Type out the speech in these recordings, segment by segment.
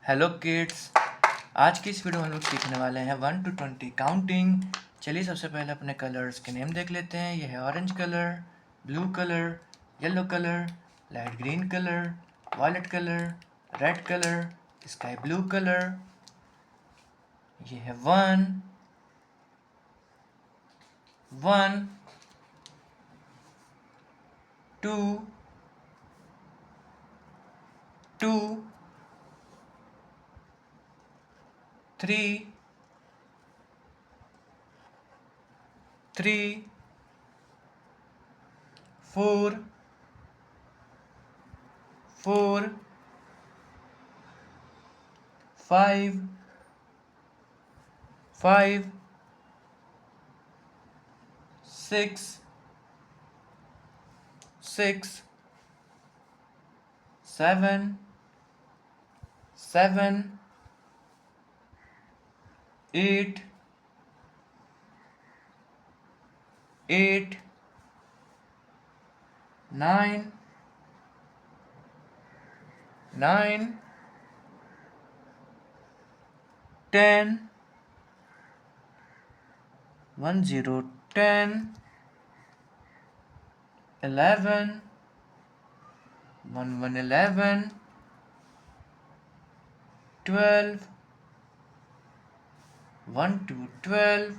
Hello kids, आज की इस वीडियो में हम लोग सीखने वाले हैं 1 to 20 काउंटिंग। चलिए सबसे पहले अपने कलर्स के नेम देख लेते हैं। ये है orange colour, blue colour, yellow colour, light green colour, violet colour, red colour, sky blue colour. ये है 1 1 2 2 3 3 4 4 5 5 6 6 7 7 8 8 9 9 10 1 0 10 11 1 1 11 12 1 2 12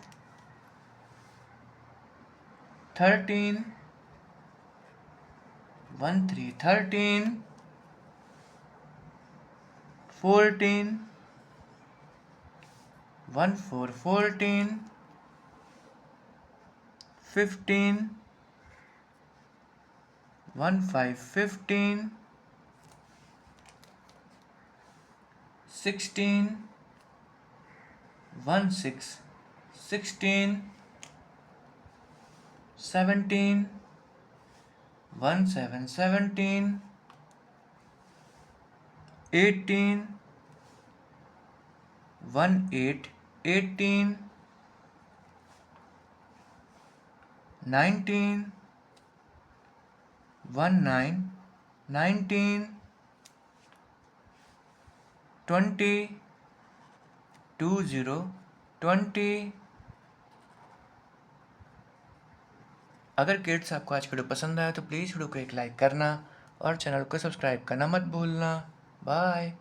13 1 3 13 14 1 4 14 15 1 5 15 16 1 6 16 17 1 7 17 18 1 8 18 19 1 9 19 20 2 0 20। अगर किड्स आपको आज वीडियो पसंद आया तो प्लीज़ वीडियो को एक लाइक करना और चैनल को सब्सक्राइब करना मत भूलना। बाय।